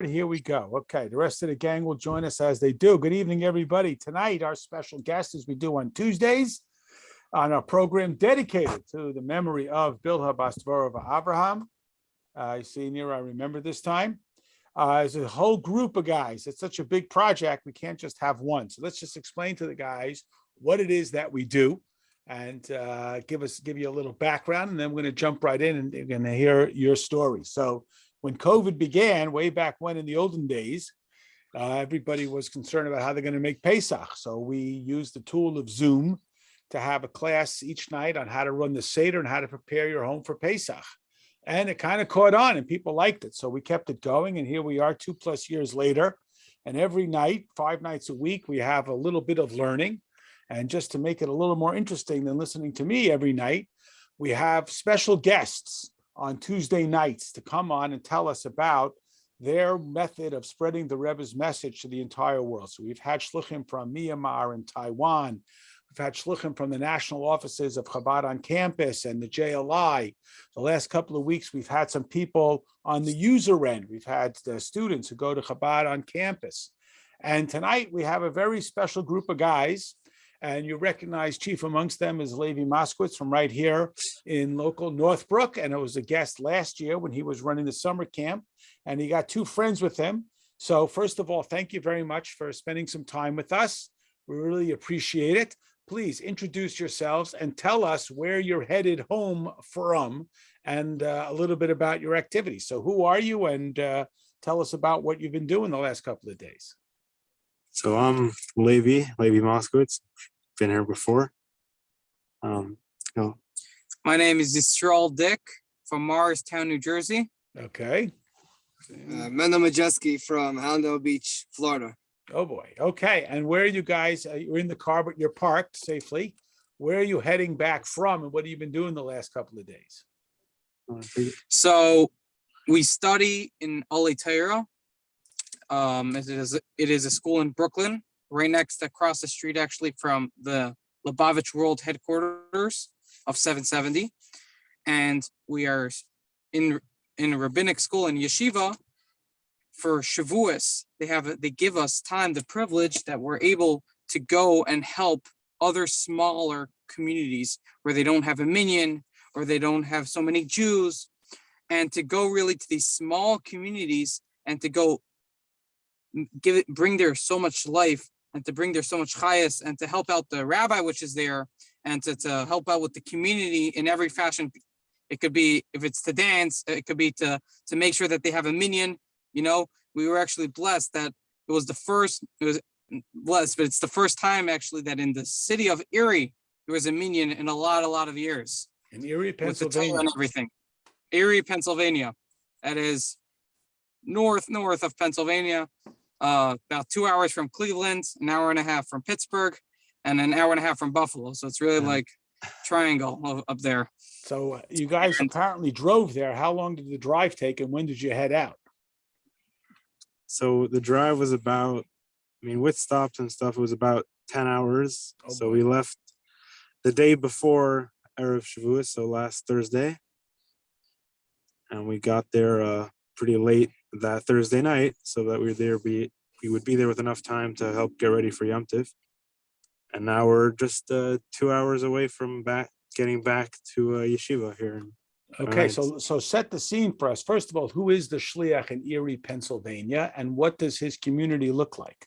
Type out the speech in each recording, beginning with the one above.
Here we go. Okay, the rest of the gang will join us as they do. Good evening, everybody. Tonight, our special guest, as we do on Tuesdays, on our program dedicated to the memory of Bilha Bastvorova Abraham. I see near, I remember this time. There's a whole group of guys. It's such a big project. We can't just have one. So let's just explain to the guys what it is that we do and give you a little background. And then we're going to jump right in and you're going to hear your story. So when COVID began, way back when in the olden days, everybody was concerned about how they're going to make Pesach. So we used the tool of Zoom to have a class each night on how to run the Seder and how to prepare your home for Pesach. And it kind of caught on and people liked it. So we kept it going. And here we are 2+ years later. And every night, 5 nights a week, we have a little bit of learning. And just to make it a little more interesting than listening to me every night, we have special guests on Tuesday nights to come on and tell us about their method of spreading the Rebbe's message to the entire world. So we've had shluchim from Myanmar and Taiwan. We've had shluchim from the national offices of Chabad on campus and the JLI. The last couple of weeks, we've had some people on the user end. We've had the students who go to Chabad on campus. And tonight we have a very special group of guys. And you recognize chief amongst them is Levi Moskowitz from right here in local Northbrook. And it was a guest last year when he was running the summer camp. And he got 2 friends with him. So first of all, thank you very much for spending some time with us. We really appreciate it. Please introduce yourselves and tell us where you're headed home from and a little bit about your activities. So who are you, and tell us about what you've been doing the last couple of days. So I'm Levi Moskowitz. Been here before. My name is Yisrael Dick from Morristown, New Jersey. Okay. Mendel Majeski from Hallandale Beach, Florida. Oh boy. Okay. And where are you guys? You're in the car, but you're parked safely. Where are you heading back from, and what have you been doing the last couple of days? So we study in Ole Torah. It is a school in Brooklyn, right across the street, actually, from the Lubavitch World headquarters of 770. And we are in a rabbinic school in yeshiva for Shavuos. They give us the privilege that we're able to go and help other smaller communities where they don't have a minyan or they don't have so many Jews, and to go really to these small communities and to go bring there so much life and to bring there so much chayas and to help out the rabbi which is there and to help out with the community in every fashion. It could be, if it's to dance, it could be to make sure that they have a minyan. You know, we were actually blessed that but it's the first time actually that in the city of Erie, there was a minyan in a lot of years. In Erie, Pennsylvania. And everything. Erie, Pennsylvania. That is north of Pennsylvania, about 2 hours from Cleveland, an hour and a half from Pittsburgh, and an hour and a half from Buffalo. So it's really like triangle up there. So you guys apparently drove there. How long did the drive take, and when did you head out? So the drive was about, with stops and stuff, it was about 10 hours. Oh, so we left the day before Erev Shavuos, so last Thursday. And we got there pretty late that Thursday night, so that we would be there with enough time to help get ready for Yom Tov. And now we're just 2 hours away from getting back to yeshiva here. Okay, so set the scene for us. First of all, who is the shliach in Erie, Pennsylvania, and what does his community look like?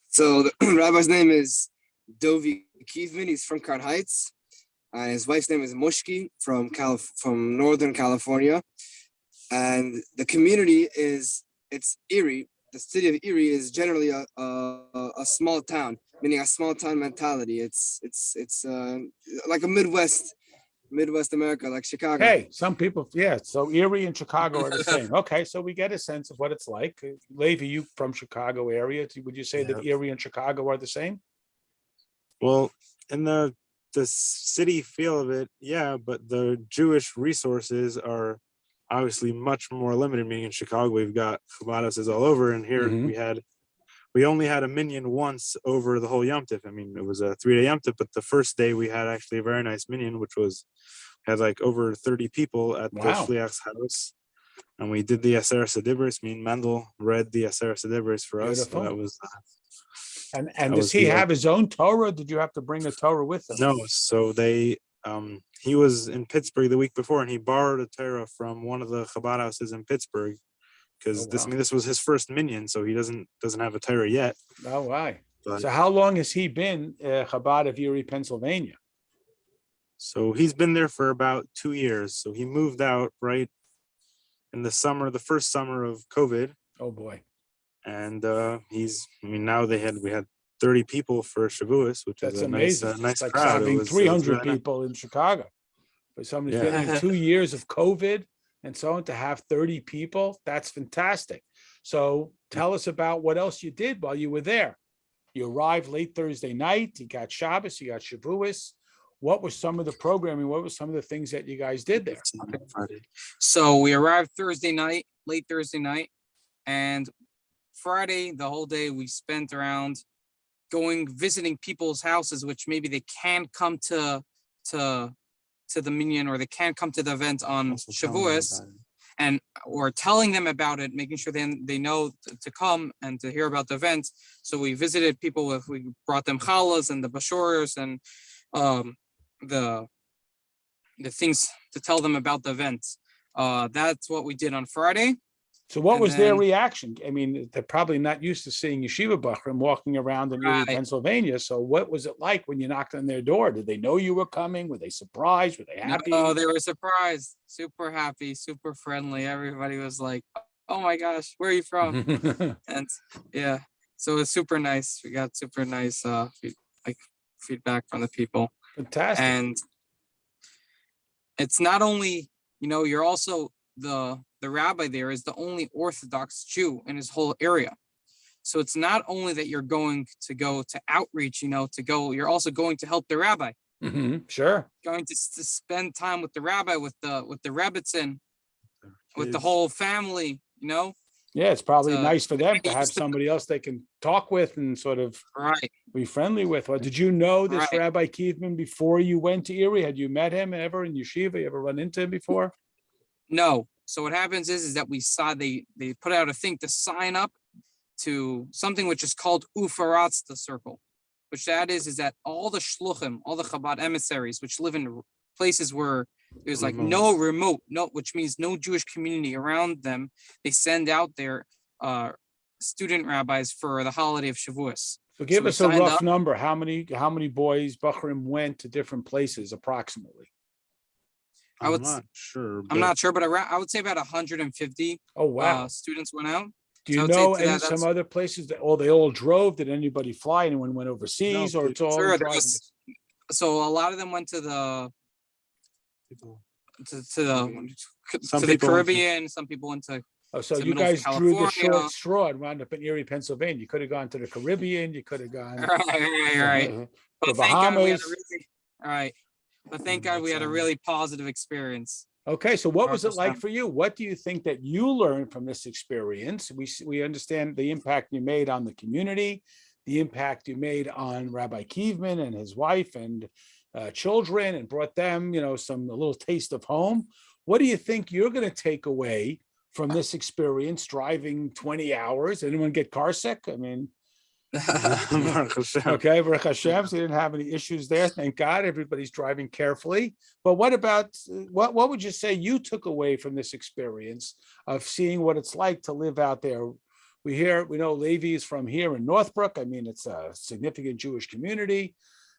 So the rabbi's name is Dovi Kievman. He's from Crown Heights. And his wife's name is Mushki from Northern California. And the community it's Erie. The city of Erie is generally a small town, meaning a small town mentality. It's like a Midwest America, like Chicago. Hey, some people, yeah. So Erie and Chicago are the same. Okay, so we get a sense of what it's like. Levi, you from Chicago area? Would you say that Erie and Chicago are the same? Well, in the city feel of it, yeah, but the Jewish resources are obviously much more limited. Meaning in Chicago, we've got Chabad houses all over, and here we only had a minyan once over the whole Yom Tov. It was a 3-day Yom Tov, but the first day we had actually a very nice minyan, which had like over 30 people at the Shliach's house. and we did the Aseret Sedibris. Me and Mendel read the Aseret Sedibris for us. So Beautiful. that was And that does was he the have his own Torah? Did you have to bring a Torah with him? no. So they he was in Pittsburgh the week before, and he borrowed a Torah from one of the Chabad houses in Pittsburgh because Oh, wow. this was his first minyan, so he doesn't have a Torah yet. Oh, why? But So how long has he been Chabad of Erie, Pennsylvania? so he's been there for about 2 years. So he moved out right in the summer, the first summer of COVID, Oh, boy. and now we had 30 people for Shavuos, which That's is a amazing. nice It's like crowd. having It was 300 really nice. people in Chicago. But somebody's Yeah. been in 2 years of COVID and so on to have 30 people. That's fantastic. So tell us about what else you did while you were there. You arrived late Thursday night. You got Shabbos, you got Shavuos. What was some of the programming? What were some of the things that you guys did there? Friday. So we arrived Thursday night, late Thursday night, and Friday, the whole day we spent around visiting people's houses, which maybe they can't come to the minyan, or they can't come to the event on Also telling them Shavuos, about it. and or telling them about it, making sure they know to come and to hear about the event. So we visited people we brought them challahs and the bashurs and the things to tell them about the event. That's what we did on Friday. So what And was their then- reaction? I mean, they're probably not used to seeing yeshiva Bachurim walking around in Erie, Right. Pennsylvania. So what was it like when you knocked on their door? Did they know you were coming? Were they surprised? Were they happy? Oh, they were surprised, super happy, super friendly. Everybody was like, "Oh my gosh, where are you from?" And yeah, so it was super nice. We got super nice feedback from the people. Fantastic. And it's not only, you're also the rabbi there is the only Orthodox Jew in his whole area. So it's not only that you're going to outreach, you're also going to help the rabbi, Sure. going to spend time with the rabbi, with the Rebbitzin, with the Kids. whole family, Yeah, it's probably So, nice for them to maybe have just to- somebody else they can talk with and sort of Right. be friendly with. Well, did you know this Right. Rabbi Kievman before you went to Erie? Had you met him ever in yeshiva? You ever run into him before? No. So what happens is that we saw they put out a thing to sign up to something which is called Ufaratz, the circle, which that is that all the shluchim, all the Chabad emissaries, which live in places where there's like no which means no Jewish community around them, they send out their student rabbis for the holiday of Shavuos. So give we us a signed rough up. number. How many boys Bachurim went to different places approximately? I would I'm not sure. I'm not sure, but I would say about 150 Oh, wow. students went out. Do so you I would say know to that, some that's- other places that, they all drove? Did anybody fly? Anyone went overseas or it's all Sure, there driving? was- So a lot of them went to the People. to Some to the people went to- Caribbean. Some people went to Oh, so to you middle of guys drew the short California. straw and wound up in Erie, Pennsylvania. You could have gone to the Caribbean. You could have gone right. the But thank God we had a Bahamas. really all right. But thank God we had a That's, really positive experience. Okay, so what was it like 100%. for you? What do you think that you learned from this experience? We understand the impact you made on the community, the impact you made on Rabbi Kievman and his wife and children, and brought them, a little taste of home. What do you think you're going to take away from this experience? Driving 20 hours? Anyone get car sick? I mean, Baruch Hashem. okay, Baruch Hashem, so you didn't have any issues there. Thank God, everybody's driving carefully. But what about what would you say you took away from this experience of seeing what it's like to live out there? We know Levi is from here in Northbrook. I mean, it's a significant Jewish community.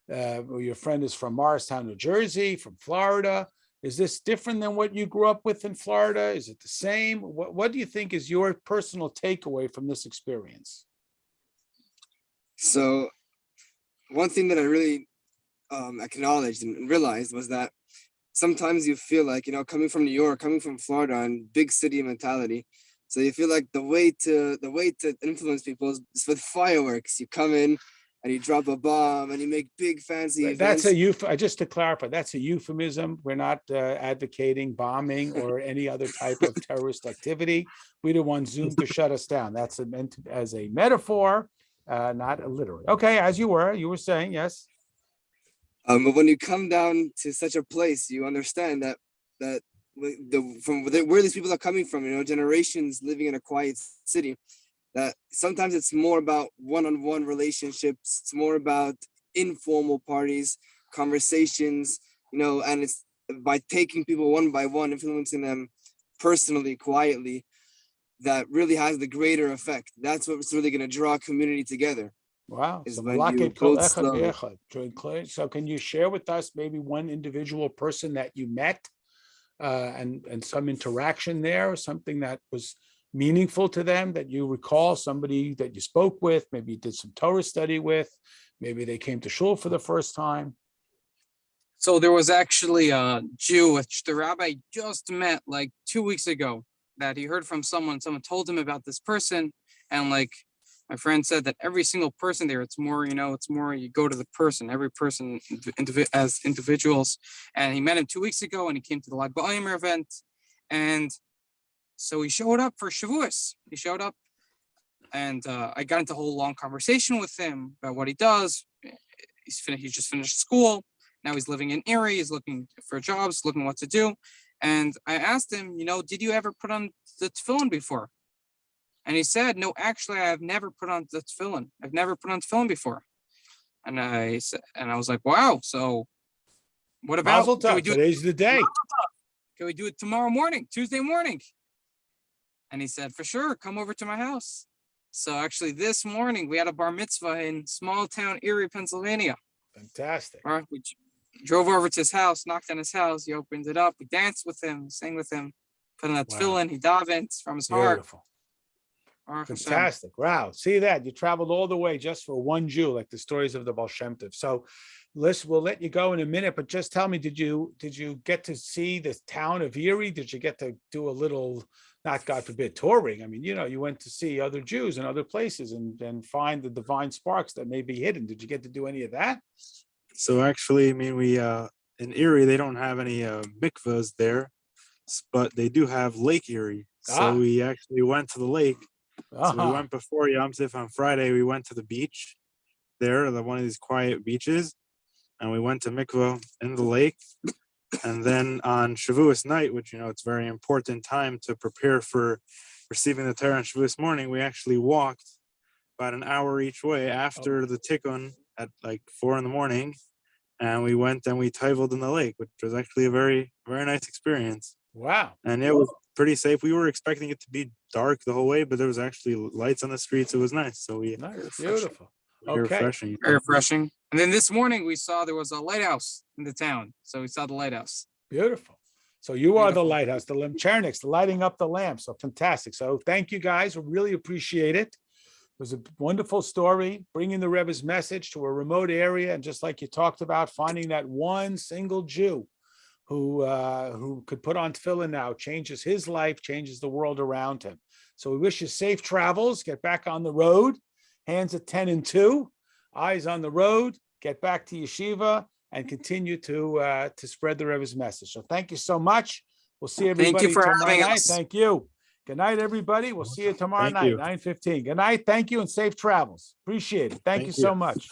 Your friend is from Morristown, New Jersey, from Florida. Is this different than what you grew up with in Florida? Is it the same? What do you think is your personal takeaway from this experience? So one thing that I really acknowledged and realized was that sometimes you feel like, coming from New York, coming from Florida, and big city mentality. So you feel like the way to influence people is with fireworks. You come in and you drop a bomb and you make big fancy That's events. just to clarify, that's a euphemism. We're not advocating bombing or any other type of terrorist activity. We don't want Zoom to shut us down. That's meant as a metaphor, not a literally. Okay, as you were saying, yes. But when you come down to such a place, you understand that where these people are coming from, generations living in a quiet city, that sometimes it's more about one-on-one relationships. It's more about informal parties, conversations, and it's by taking people one by one, influencing them personally, quietly, that really has the greater effect. That's what's really going to draw a community together. Wow. Is So when you Malakit Kol build Echad slowly. V'Echad. So can you share with us maybe one individual person that you met and some interaction there, or something that was meaningful to them that you recall, somebody that you spoke with, maybe you did some Torah study with, maybe they came to shul for the first time? So there was actually a Jew which the rabbi just met like 2 weeks ago that he heard from someone. Someone told him about this person, and like my friend said that every single person there, it's more you go to the person, every person as individuals. And he met him 2 weeks ago, and he came to the Lag BaOmer event, and so he showed up for Shavuos. He showed up, and I got into a whole long conversation with him about what he does. He just finished school. Now he's living in Erie. He's looking for jobs, looking what to do. And I asked him, did you ever put on the tefillin before? And he said, no, actually, I have never put on the tefillin. I've never put on tefillin before. And I was like, wow. So what about, Mazel tov. Today's the day. Can we do it tomorrow morning, Tuesday morning? And he said, for sure, come over to my house. So actually this morning we had a bar mitzvah in small town Erie, Pennsylvania. Fantastic. We drove over to his house, knocked on his house. He opened it up. We danced with him, sang with him, put on that tefillin. He davened from his heart. Beautiful. Fantastic. Wow. See that? You traveled all the way just for one Jew, like the stories of the Baal Shem Tov. So we'll let you go in a minute, but just tell me, did you get to see the town of Erie? Did you get to do a little, not God forbid, touring? I mean, you went to see other Jews in other places and find the divine sparks that may be hidden. Did you get to do any of that? So actually, I mean, we in Erie, they don't have any mikvahs there, but they do have Lake Erie. So we actually went to the lake. So we went before Yom Tif on Friday. We went to the beach there, one of these quiet beaches, and we went to mikvah in the lake. And then on Shavuos night, which it's a very important time to prepare for receiving the Torah on Shavuos morning, we actually walked about an hour each way after the tikkun at like 4 a.m, and we went and we toveled in the lake, which was actually a very, very nice experience. Wow. And it was pretty safe. We were expecting it to be dark the whole way, but there was actually lights on the streets. It was nice. So Beautiful. Very refreshing. Very refreshing. And then this morning we saw there was a lighthouse in the town. So we saw the lighthouse. Beautiful. So you are the lighthouse, the Limcherniks, the lighting up the lamp. So fantastic. So thank you guys. We really appreciate it. It was a wonderful story, bringing the Rebbe's message to a remote area. And just like you talked about, finding that one single Jew who could put on tefillin now, changes his life, changes the world around him. So we wish you safe travels. Get back on the road. Hands at 10 and 2, eyes on the road. Get back to yeshiva and continue to spread the Rebbe's message. So thank you so much. We'll see everybody Thank you for tomorrow having night. us. Thank you. Good night, everybody. We'll see you tomorrow night, 9:15. Good night. Thank you and safe travels. Appreciate it. Thank you so much.